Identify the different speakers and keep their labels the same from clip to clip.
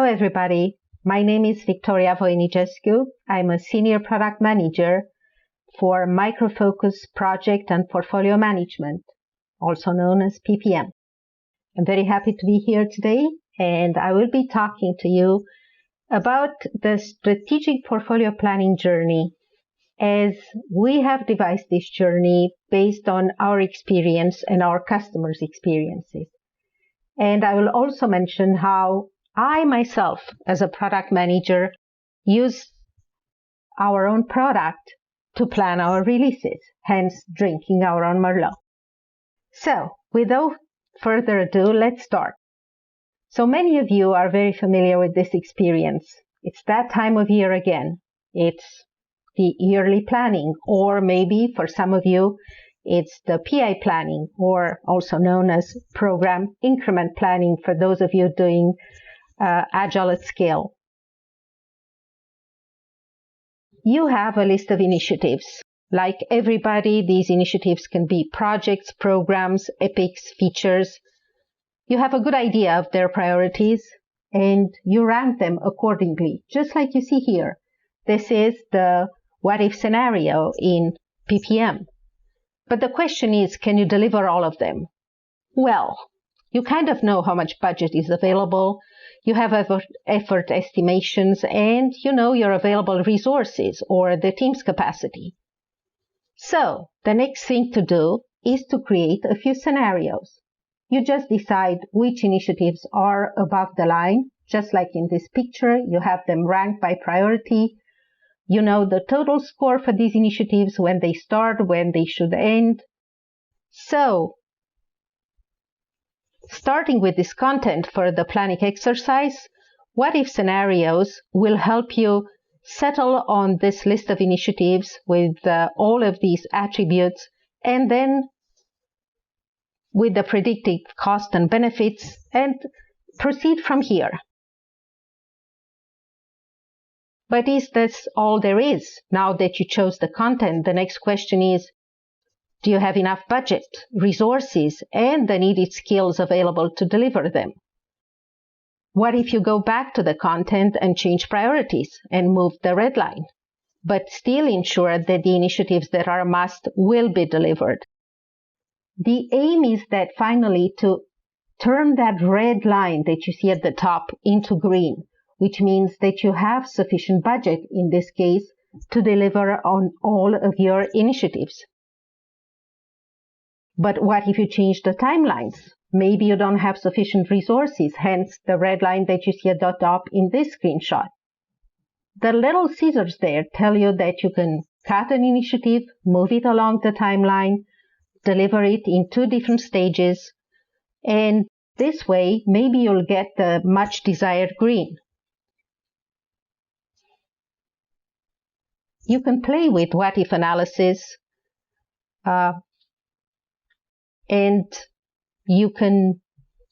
Speaker 1: Hello, everybody. My name is Victoria Voinigescu. I'm a Senior Product Manager for Micro Focus Project and Portfolio Management, also known as PPM. I'm very happy to be here today, and I will be talking to you about the strategic portfolio planning journey, as we have devised this journey based on our experience and our customers' experiences. And I will also mention how I myself, as a product manager, use our own product to plan our releases, hence drinking our own Merlot. So, without further ado, let's start. So many of you are very familiar with this experience. It's that time of year again. It's the yearly planning, or maybe for some of you, it's the PI planning, or also known as program increment planning for those of you doing Agile at scale. You have a list of initiatives. Like everybody, these initiatives can be projects, programs, epics, features. You have a good idea of their priorities and you rank them accordingly, just like you see here. This is the what-if scenario in PPM. But the question is, can you deliver all of them? Well, you kind of know how much budget is available. You have effort estimations, and you know your available resources or the team's capacity. So the next thing to do is to create a few scenarios. You just decide which initiatives are above the line, just like in this picture. You have them ranked by priority. You know the total score for these initiatives, when they start, when they should end. So, starting with this content for the planning exercise, what-if scenarios will help you settle on this list of initiatives with all of these attributes, and then with the predicted cost and benefits, and proceed from here. But is this all there is? Now that you chose the content, the next question is, do you have enough budget, resources, and the needed skills available to deliver them? What if you go back to the content and change priorities and move the red line, but still ensure that the initiatives that are a must will be delivered? The aim is that finally to turn that red line that you see at the top into green, which means that you have sufficient budget, in this case, to deliver on all of your initiatives. But what if you change the timelines? Maybe you don't have sufficient resources, hence the red line that you see at the top in this screenshot. The little scissors there tell you that you can cut an initiative, move it along the timeline, deliver it in 2 different stages, and this way maybe you'll get the much desired green. You can play with what-if analysis, and you can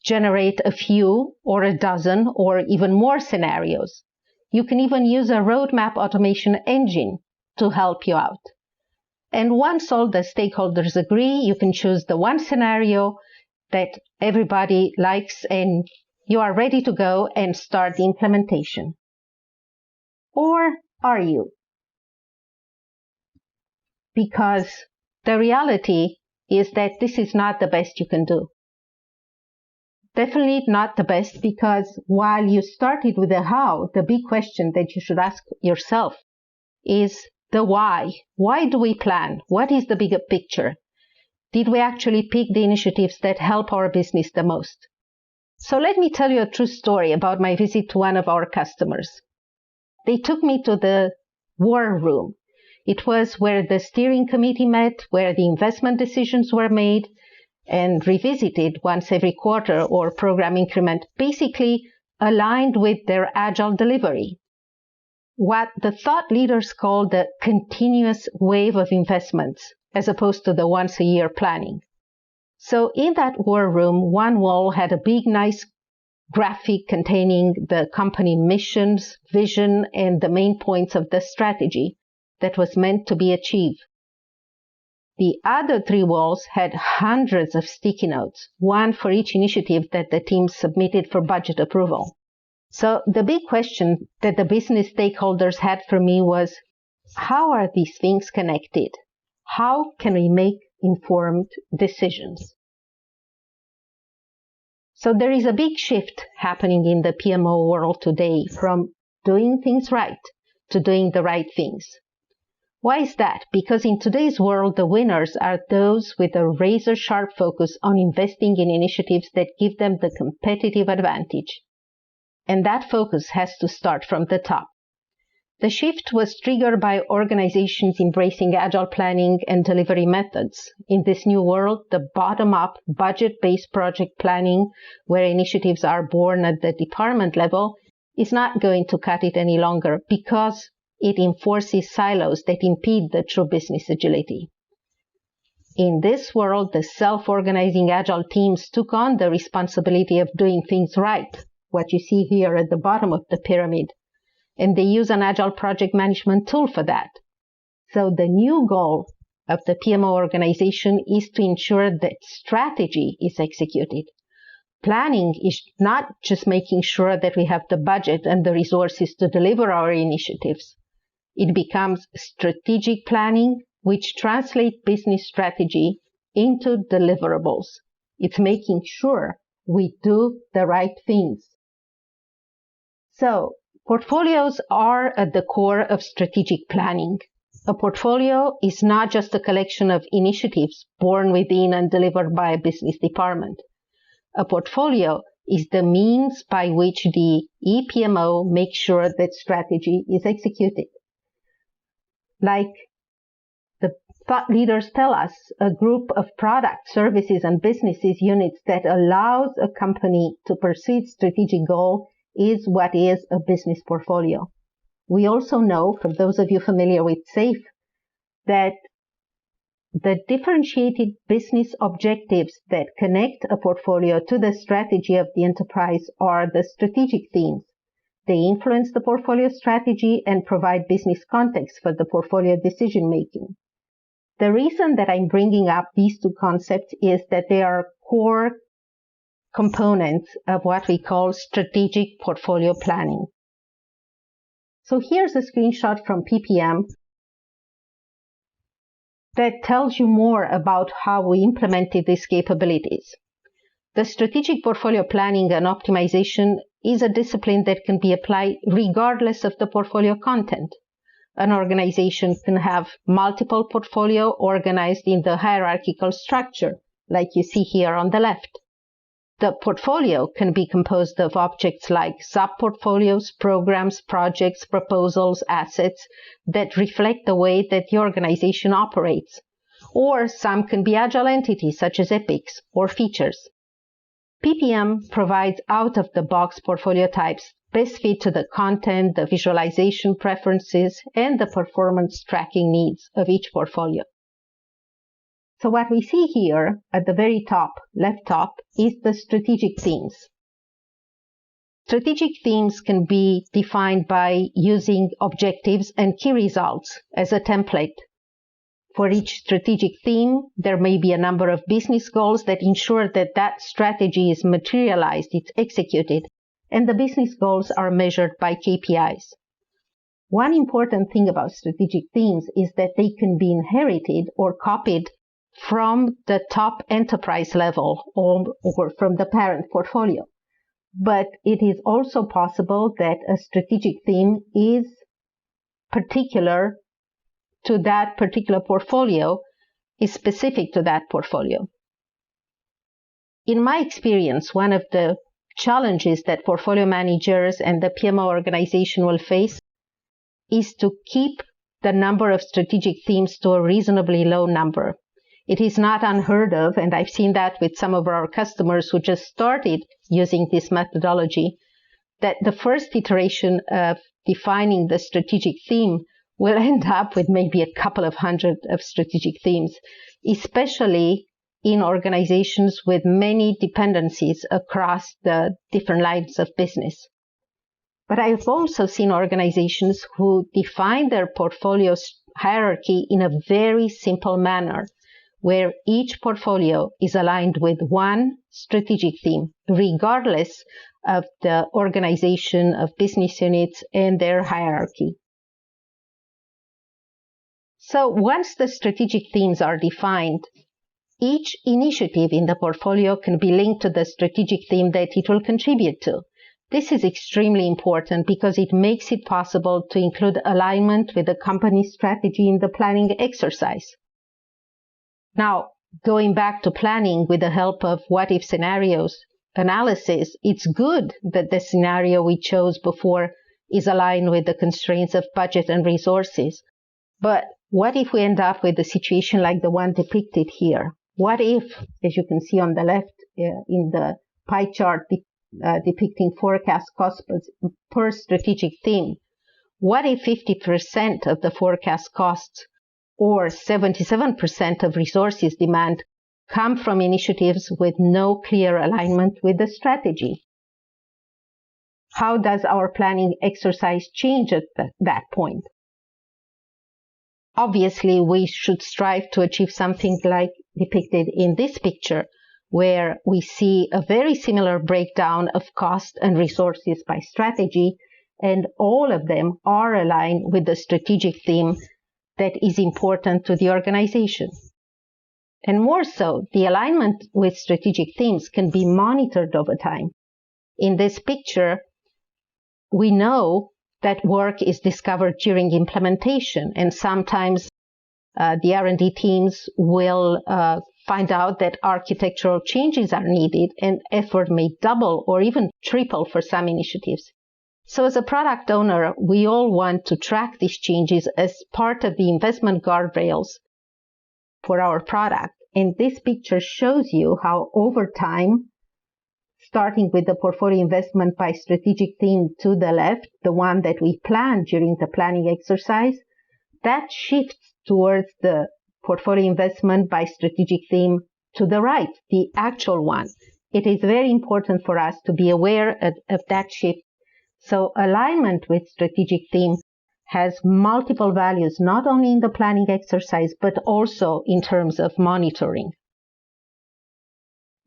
Speaker 1: generate a few or a dozen or even more scenarios. You can even use a roadmap automation engine to help you out. And once all the stakeholders agree, you can choose the one scenario that everybody likes and you are ready to go and start the implementation. Or are you? Because the reality is that this is not the best you can do. Definitely not the best, because while you started with the how, the big question that you should ask yourself is the why. Why do we plan? What is the bigger picture? Did we actually pick the initiatives that help our business the most? So let me tell you a true story about my visit to one of our customers. They took me to the war room. It was where the steering committee met, where the investment decisions were made and revisited once every quarter or program increment, basically aligned with their agile delivery. What the thought leaders call the continuous wave of investments, as opposed to the once-a-year planning. So in that war room, one wall had a big, nice graphic containing the company missions, vision, and the main points of the strategy that was meant to be achieved. The other 3 walls had hundreds of sticky notes, one for each initiative that the team submitted for budget approval. So the big question that the business stakeholders had for me was, how are these things connected? How can we make informed decisions? So there is a big shift happening in the PMO world today from doing things right to doing the right things. Why is that? Because in today's world, the winners are those with a razor-sharp focus on investing in initiatives that give them the competitive advantage. And that focus has to start from the top. The shift was triggered by organizations embracing agile planning and delivery methods. In this new world, the bottom-up, budget-based project planning, where initiatives are born at the department level, is not going to cut it any longer because it enforces silos that impede the true business agility. In this world, the self-organizing agile teams took on the responsibility of doing things right, what you see here at the bottom of the pyramid, and they use an agile project management tool for that. So the new goal of the PMO organization is to ensure that strategy is executed. Planning is not just making sure that we have the budget and the resources to deliver our initiatives. It becomes strategic planning, which translates business strategy into deliverables. It's making sure we do the right things. So, portfolios are at the core of strategic planning. A portfolio is not just a collection of initiatives born within and delivered by a business department. A portfolio is the means by which the ePMO makes sure that strategy is executed. Like the thought leaders tell us, a group of product, services, and businesses units that allows a company to pursue its strategic goal is what is a business portfolio. We also know, for those of you familiar with SAFe, that the differentiated business objectives that connect a portfolio to the strategy of the enterprise are the strategic themes. They influence the portfolio strategy and provide business context for the portfolio decision-making. The reason that I'm bringing up these two concepts is that they are core components of what we call strategic portfolio planning. So here's a screenshot from PPM that tells you more about how we implemented these capabilities. The strategic portfolio planning and optimization is a discipline that can be applied regardless of the portfolio content. An organization can have multiple portfolio organized in the hierarchical structure, like you see here on the left. The portfolio can be composed of objects like sub-portfolios, programs, projects, proposals, assets that reflect the way that the organization operates. Or some can be agile entities such as epics or features. PPM provides out-of-the-box portfolio types best fit to the content, the visualization preferences, and the performance tracking needs of each portfolio. So what we see here at the very top, left top, is the strategic themes. Strategic themes can be defined by using objectives and key results as a template. For each strategic theme, there may be a number of business goals that ensure that that strategy is materialized, it's executed, and the business goals are measured by KPIs. One important thing about strategic themes is that they can be inherited or copied from the top enterprise level or from the parent portfolio. But it is also possible that a strategic theme is particular to that particular portfolio, is specific to that portfolio. In my experience, one of the challenges that portfolio managers and the PMO organization will face is to keep the number of strategic themes to a reasonably low number. It is not unheard of, and I've seen that with some of our customers who just started using this methodology, that the first iteration of defining the strategic theme will end up with maybe a couple of hundred of strategic themes, especially in organizations with many dependencies across the different lines of business. But I've also seen organizations who define their portfolio hierarchy in a very simple manner, where each portfolio is aligned with one strategic theme, regardless of the organization of business units and their hierarchy. So once the strategic themes are defined, each initiative in the portfolio can be linked to the strategic theme that it will contribute to. This is extremely important because it makes it possible to include alignment with the company's strategy in the planning exercise. Now, going back to planning with the help of what-if scenarios analysis, it's good that the scenario we chose before is aligned with the constraints of budget and resources. But what if we end up with a situation like the one depicted here? What if, as you can see on the left in the pie chart depicting forecast costs per strategic theme, what if 50% of the forecast costs or 77% of resources demand come from initiatives with no clear alignment with the strategy? How does our planning exercise change at that point? Obviously, we should strive to achieve something like depicted in this picture, where we see a very similar breakdown of cost and resources by strategy, and all of them are aligned with the strategic theme that is important to the organization. And more so, the alignment with strategic themes can be monitored over time. In this picture, we know that work is discovered during implementation, and sometimes the R&D teams will find out that architectural changes are needed and effort may double or even triple for some initiatives. So as a product owner, we all want to track these changes as part of the investment guardrails for our product. And this picture shows you how over time, starting with the portfolio investment by strategic theme to the left, the one that we planned during the planning exercise, that shifts towards the portfolio investment by strategic theme to the right, the actual one. It is very important for us to be aware of that shift. So alignment with strategic theme has multiple values, not only in the planning exercise, but also in terms of monitoring.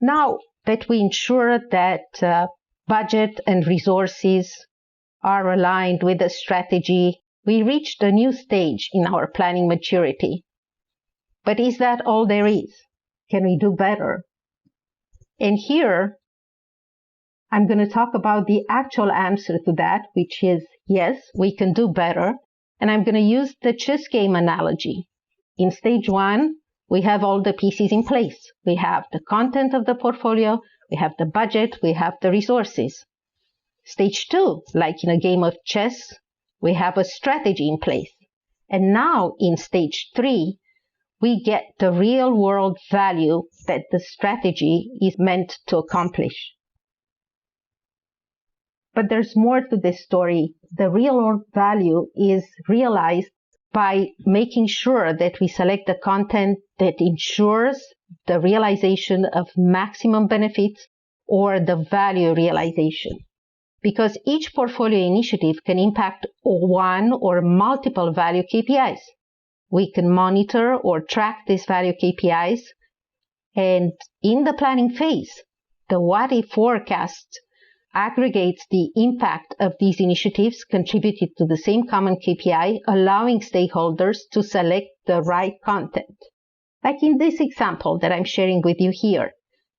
Speaker 1: Now that we ensure that budget and resources are aligned with the strategy, we reached a new stage in our planning maturity. But is that all there is? Can we do better? And here, I'm going to talk about the actual answer to that, which is yes, we can do better. And I'm going to use the chess game analogy. In stage one, we have all the pieces in place. We have the content of the portfolio, we have the budget, we have the resources. Stage two, like in a game of chess, we have a strategy in place. And now in stage three, we get the real world value that the strategy is meant to accomplish. But there's more to this story. The real world value is realized by making sure that we select the content that ensures the realization of maximum benefits or the value realization. Because each portfolio initiative can impact one or multiple value KPIs. We can monitor or track these value KPIs, and in the planning phase, the what-if forecast aggregates the impact of these initiatives contributed to the same common KPI, allowing stakeholders to select the right content. Like in this example that I'm sharing with you here,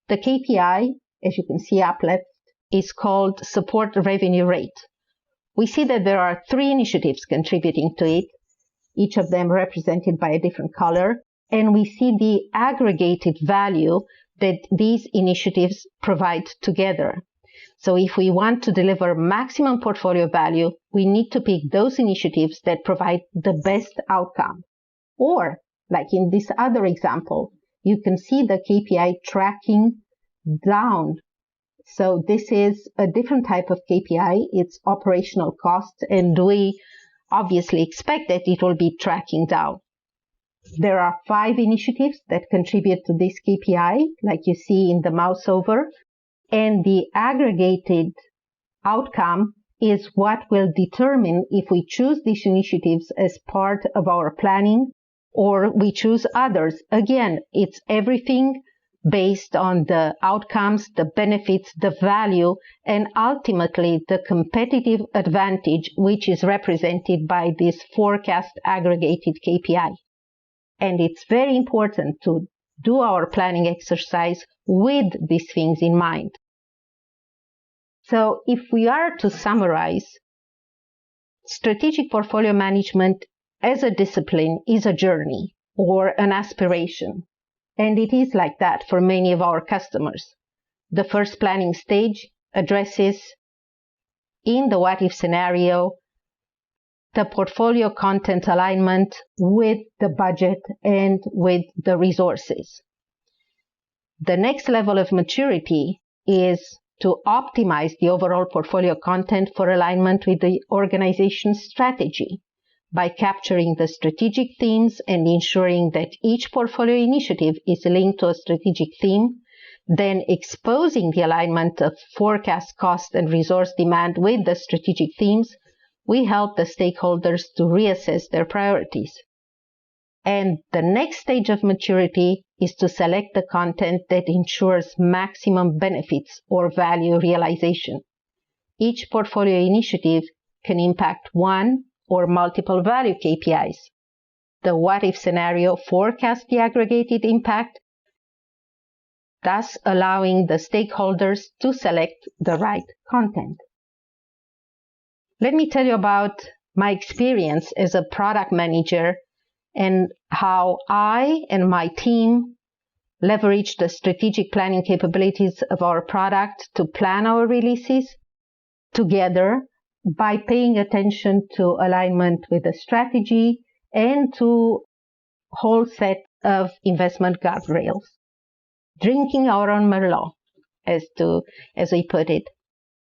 Speaker 1: the KPI, as you can see up left, is called support revenue rate. We see that there are 3 initiatives contributing to it, each of them represented by a different color, and we see the aggregated value that these initiatives provide together. So if we want to deliver maximum portfolio value, we need to pick those initiatives that provide the best outcome. Or, like in this other example, you can see the KPI tracking down. So this is a different type of KPI. It's operational cost, and we obviously expect that it will be tracking down. There are 5 initiatives that contribute to this KPI, like you see in the mouse over. And the aggregated outcome is what will determine if we choose these initiatives as part of our planning or we choose others. Again, it's everything based on the outcomes, the benefits, the value, and ultimately the competitive advantage, which is represented by this forecast aggregated KPI. And it's very important to do our planning exercise with these things in mind. So if we are to summarize, strategic portfolio management as a discipline is a journey or an aspiration. And it is like that for many of our customers. The first planning stage addresses, in the what-if scenario, the portfolio content alignment with the budget and with the resources. The next level of maturity is to optimize the overall portfolio content for alignment with the organization's strategy by capturing the strategic themes and ensuring that each portfolio initiative is linked to a strategic theme, then exposing the alignment of forecast, cost, and resource demand with the strategic themes. We help the stakeholders to reassess their priorities. And the next stage of maturity is to select the content that ensures maximum benefits or value realization. Each portfolio initiative can impact one or multiple value KPIs. The what-if scenario forecasts the aggregated impact, thus allowing the stakeholders to select the right content. Let me tell you about my experience as a product manager and how I and my team leverage the strategic planning capabilities of our product to plan our releases together by paying attention to alignment with the strategy and to whole set of investment guardrails. Drinking our own Merlot, as we put it.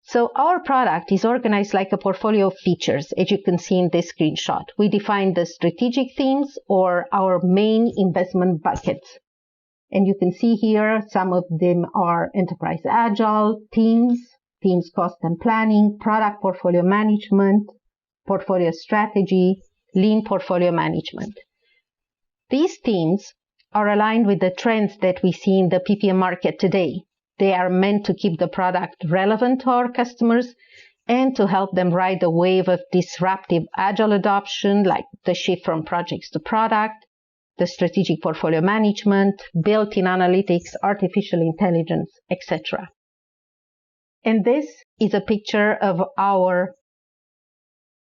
Speaker 1: So our product is organized like a portfolio of features, as you can see in this screenshot. We define the strategic themes or our main investment buckets. And you can see here some of them are enterprise agile, teams cost and planning, product portfolio management, portfolio strategy, lean portfolio management. These themes are aligned with the trends that we see in the PPM market today. They are meant to keep the product relevant to our customers and to help them ride the wave of disruptive agile adoption, like the shift from projects to product, the strategic portfolio management, built-in analytics, artificial intelligence, etc. And this is a picture of our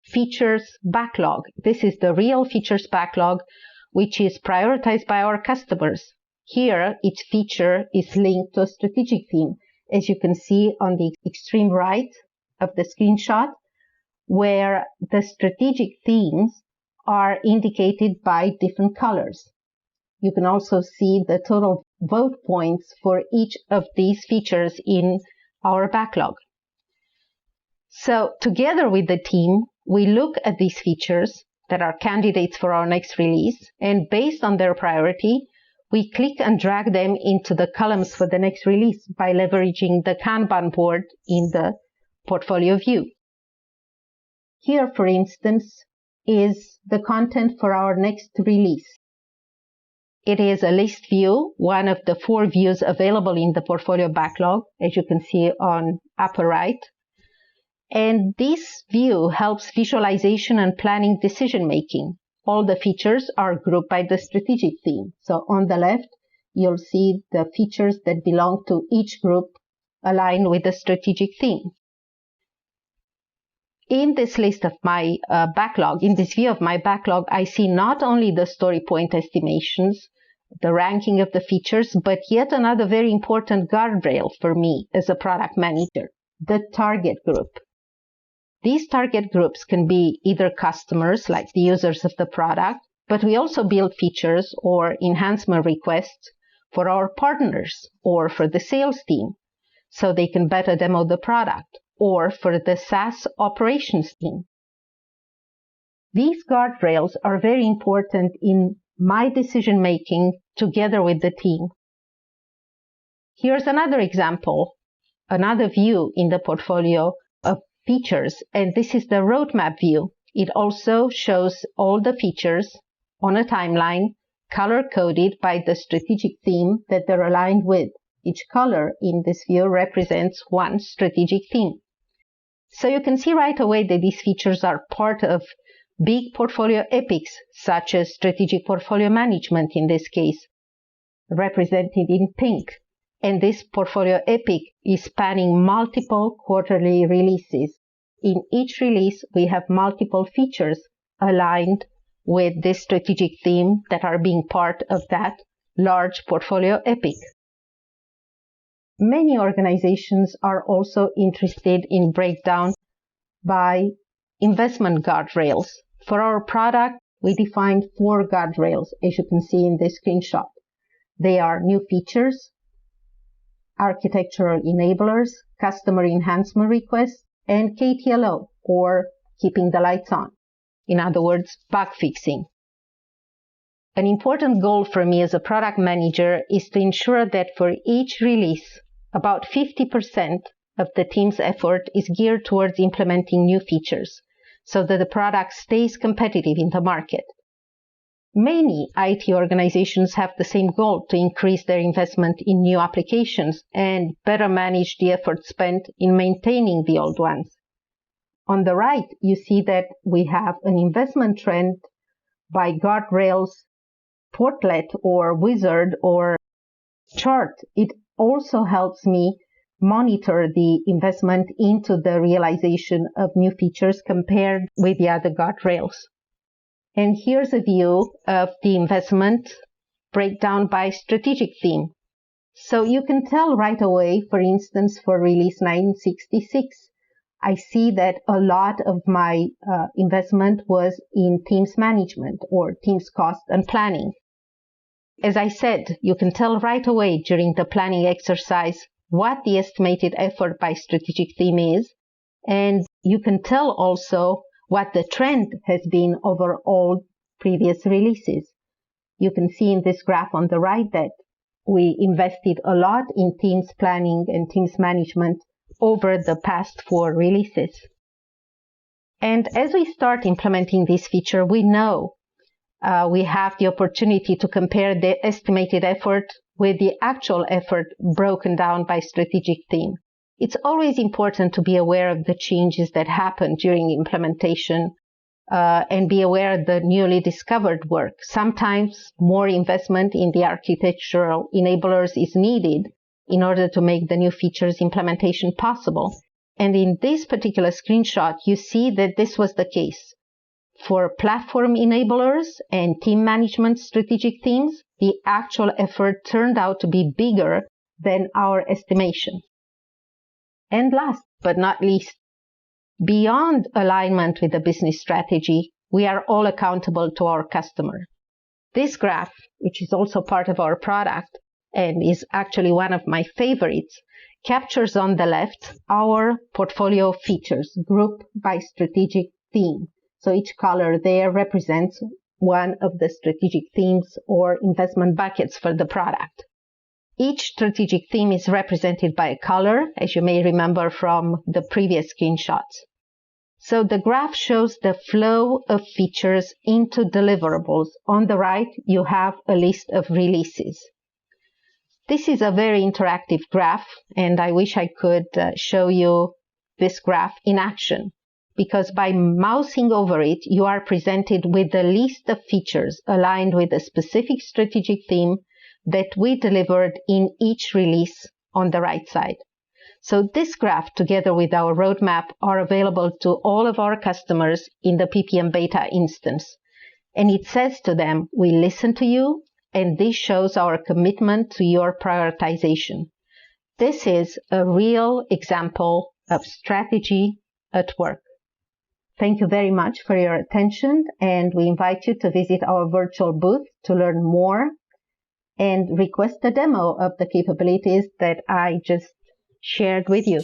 Speaker 1: features backlog. This is the real features backlog, which is prioritized by our customers. Here, each feature is linked to a strategic theme, as you can see on the extreme right of the screenshot, where the strategic themes are indicated by different colors. You can also see the total vote points for each of these features in our backlog. So together with the team, we look at these features that are candidates for our next release, and based on their priority, we click and drag them into the columns for the next release by leveraging the Kanban board in the portfolio view. Here, for instance, is the content for our next release. It is a list view, one of the 4 views available in the portfolio backlog, as you can see on upper right. And this view helps visualization and planning decision making. All the features are grouped by the strategic theme. So on the left, you'll see the features that belong to each group aligned with the strategic theme. In this list of my backlog, in this view of my backlog, I see not only the story point estimations, the ranking of the features, but yet another very important guardrail for me as a product manager, the target group. These target groups can be either customers, like the users of the product, but we also build features or enhancement requests for our partners or for the sales team, so they can better demo the product, or for the SaaS operations team. These guardrails are very important in my decision making together with the team. Here's another example, another view in the portfolio of features, and this is the roadmap view. It also shows all the features on a timeline, color-coded by the strategic theme that they're aligned with. Each color in this view represents one strategic theme. So you can see right away that these features are part of big portfolio epics, such as strategic portfolio management in this case, represented in pink. And this portfolio epic is spanning multiple quarterly releases. In each release, we have multiple features aligned with this strategic theme that are being part of that large portfolio epic. Many organizations are also interested in breakdown by investment guardrails. For our product, we defined 4 guardrails, as you can see in this screenshot. They are new features, architectural enablers, customer enhancement requests, and KTLO, or keeping the lights on. In other words, bug fixing. An important goal for me as a product manager is to ensure that for each release, about 50% of the team's effort is geared towards implementing new features so that the product stays competitive in the market. Many IT organizations have the same goal, to increase their investment in new applications and better manage the effort spent in maintaining the old ones. On the right, you see that we have an investment trend by guardrails, portlet or wizard or chart. It also helps me monitor the investment into the realization of new features compared with the other guardrails. And here's a view of the investment breakdown by strategic theme. So you can tell right away, for instance, for release 966, I see that a lot of my investment was in teams management or teams cost and planning. As I said, you can tell right away during the planning exercise what the estimated effort by strategic theme is, and you can tell also what the trend has been over all previous releases. You can see in this graph on the right that we invested a lot in teams planning and teams management over the past 4 releases. And as we start implementing this feature, we know we have the opportunity to compare the estimated effort with the actual effort broken down by strategic theme. It's always important to be aware of the changes that happen during implementation and be aware of the newly discovered work. Sometimes more investment in the architectural enablers is needed in order to make the new features implementation possible. And in this particular screenshot, you see that this was the case. For platform enablers and team management strategic themes, the actual effort turned out to be bigger than our estimation. And last but not least, beyond alignment with the business strategy, we are all accountable to our customer. This graph, which is also part of our product and is actually one of my favorites, captures on the left our portfolio features grouped by strategic theme. So each color there represents one of the strategic themes or investment buckets for the product. Each strategic theme is represented by a color, as you may remember from the previous screenshots. So the graph shows the flow of features into deliverables. On the right, you have a list of releases. This is a very interactive graph, and I wish I could show you this graph in action, because by mousing over it, you are presented with a list of features aligned with a specific strategic theme that we delivered in each release on the right side. So this graph, together with our roadmap, are available to all of our customers in the PPM beta instance. And it says to them, we listen to you, and this shows our commitment to your prioritization. This is a real example of strategy at work. Thank you very much for your attention, and we invite you to visit our virtual booth to learn more and request a demo of the capabilities that I just shared with you.